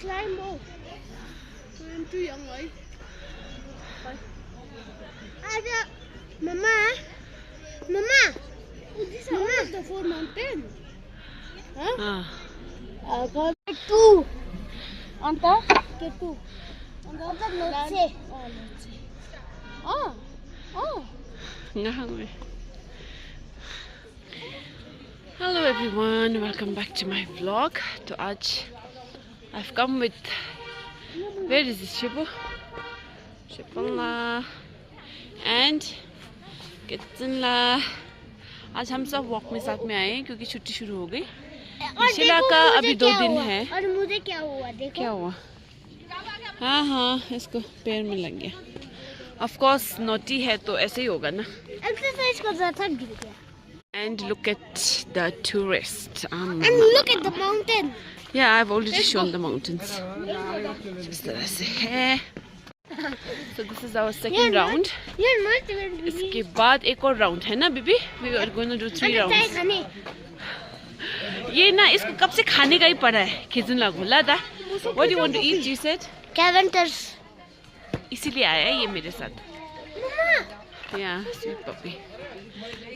Climb up. I'm too young, right? Mama. Mama. These are all of the 4 mountains. Huh? I got 2. On top? Get 2. On top of Lotse. Oh, Lotse. Hello everyone, welcome back to my vlog. To Aj, I've come with, where is this Shibu? Shipala and Kitchenla. आज हम सब walk में साथ में आए हैं क्योंकि छुट्टी शुरू हो गई। शिला का अभी 2 दिन है। और मुझे क्या हुआ देखो। क्या हुआ? हाँ इसको पैर में लग गया। Of course नोटी है तो ऐसे ही होगा ना। एक्सरसाइज कर रहा था गिर गया। And look at the tourists. And look at the mountain. Yeah, I've already shown the mountains. जिस तरह से है। So this is our second round. इसके बाद एक और राउंड है ना बीबी? We are going to do 3 rounds. ये ना इसको कब से खाने का ही पड़ा है खिजुन लागू लादा. What do you want to eat? You said? Caventers. इसीलिए आया है ये मेरे साथ. Yeah, sweet puppy.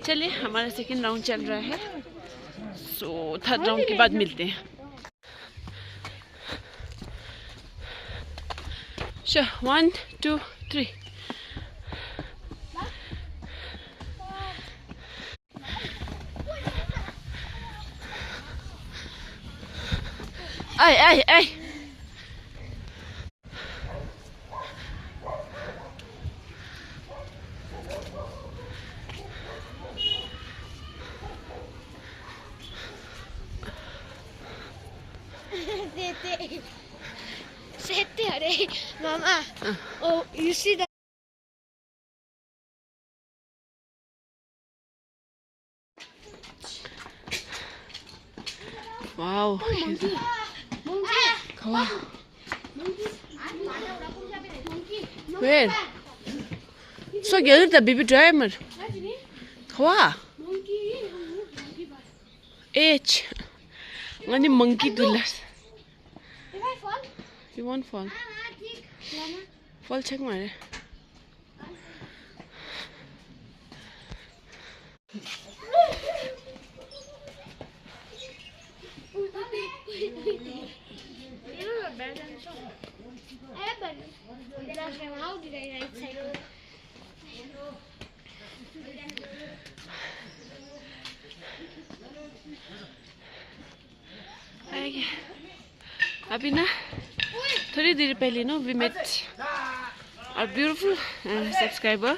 चलिए हमारा सेकंड राउंड चल रहा है. So थर्ड राउंड के बाद मिलते हैं. Sure, 1, 2, 3. Ay. Mama. Oh, you see that? Wow. Monkey. Come on. Where? So get it, the baby driver. Come on. H. Only monkey do less. If I fall? You won't fall. Fall check मारे. How did I right side? अभी ना थोड़ी देर पहले ना we met our beautiful subscriber.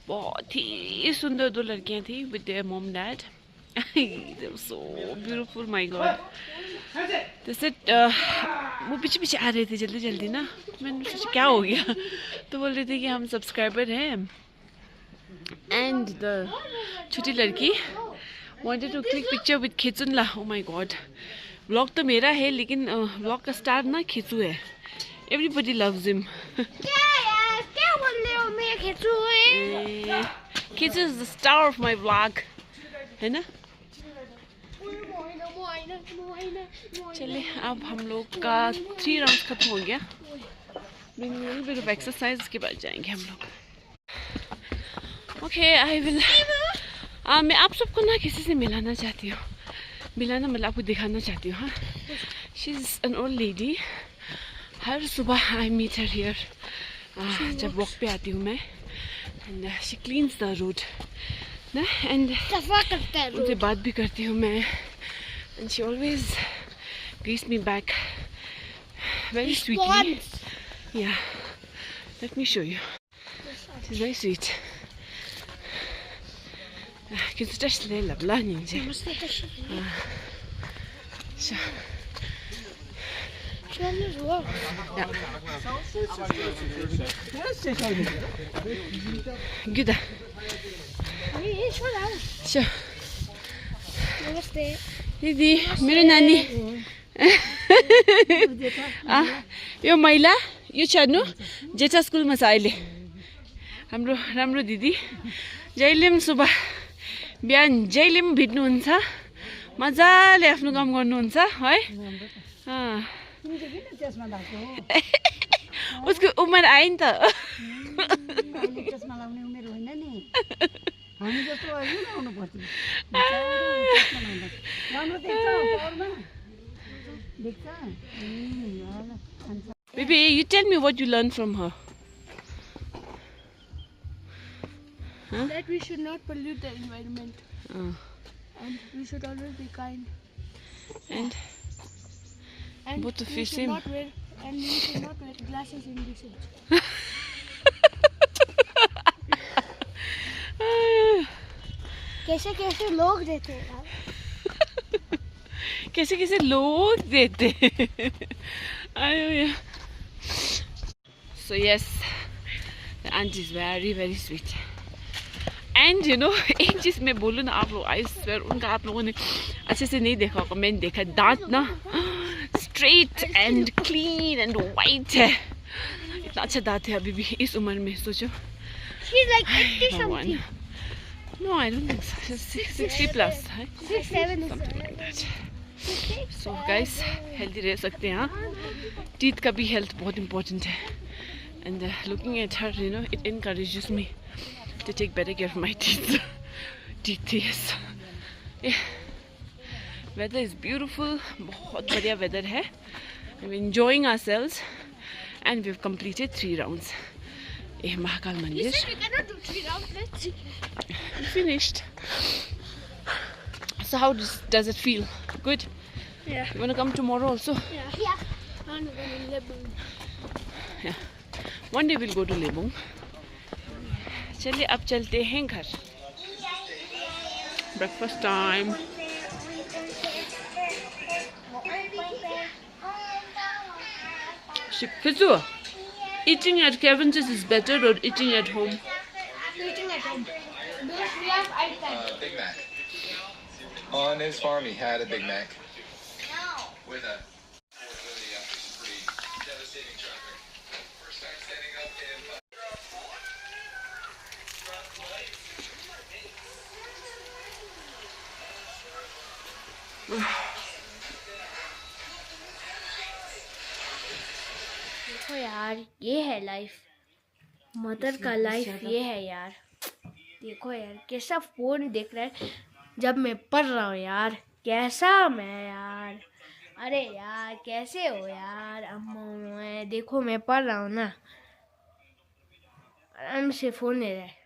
बहुत ही सुंदर 2 लड़कियां थी with their mom dad. They were so beautiful, my God. They said वो पीछे आ रहे थे जल्दी ना. मैंने सोचा क्या हो गया तो बोल रहे थे कि हम सब्सक्राइबर हैं. And the छोटी लड़की wanted to click picture with Khechunla. Oh my God. Vlog तो मेरा है लेकिन vlog का स्टार ना खिचू है. Everybody loves him. क्या बोल रहे हो मैं खिचू है? Khechoo is the star of my vlog. है ना? चलिए अब हम लोग का 3 राउंड खत्म हो गया. Doing a little bit of exercise के बाद जाएंगे हम लोग. Okay, I will. मैं आप सबको ना किसी से मिलाना चाहती हूँ. मिलाना मतलब आपको दिखाना चाहती हूँ. हाँ. She's an old lady. हर सुबह I meet her here. जब वॉक पे आती हूँ मैं. And she cleans the road. ना and सफा करता है. उनसे बात भी करती हूँ मैं. And she always greets me back very sweetly. Yeah. Let me show you. She's very sweet. Because just a little bit. Yeah. Good. Sure. नमस्ते. दीदी मेरो नानी यो महिला यो छाड्नु जेठा स्कुलमा छ अहिले. हाम्रो राम्रो दिदी जहिले पनि सुबह बिहान जहिले पनि भेट्नुहुन्छ. मजाले आफ्नो काम गर्नुहुन्छ है. उसको उमेर आयो नि त चस्मा लाउने उमेर होइन नि हामी जस्तो अहिले लाउनु पर्थ्यो राम्रो देख्छ Baby, you tell me what you learned from her. That we should not pollute the environment. And we should always be kind. And both of you same. And we should not wear glasses in this age. कैसे कैसे लोग देते हैं यार कैसे कैसे लोग देते आयो यार so yes the auntie is very very sweet and you know एक चीज मैं बोलूँ ना आप लोग I swear उनका आप लोगों ने अच्छे से नहीं देखा होगा मैंने देखा दांत ना straight and clean and white है इतना अच्छा दांत है अभी भी इस उम्र में सोचो she's like 80 something no I don't think so she's 60 plus right? 67 something like that so guys healthy रह सकते हैं हाँ teeth का भी health बहुत important है and looking at her you know it encourages me to take better care of my teeth yes yeah weather is beautiful बहुत बढ़िया weather है we're enjoying ourselves and we've completed 3 rounds Mahakal मंदिर we cannot do 3 rounds let's see finished so how does it feel good yeah you want to come tomorrow also yeah I'm going to Lebong yeah one day we'll go to Lebong चलिए अब चलते हैं घर breakfast time Fizu, eating at Kevin's is better or eating at home? eating at home because we have iPad Big Mac. On his farm, he had a Big Mac. With a. Devastating traffic. First time standing up in. देखो यार ये है life mother का life ये है यार देखो यार कैसा फोन देख रहा है जब मैं पढ़ रहा हूँ यार कैसा मैं यार अरे यार कैसे हो यार अम्मा देखो मैं पढ़ रहा हूँ ना आराम से फोन ले रहा है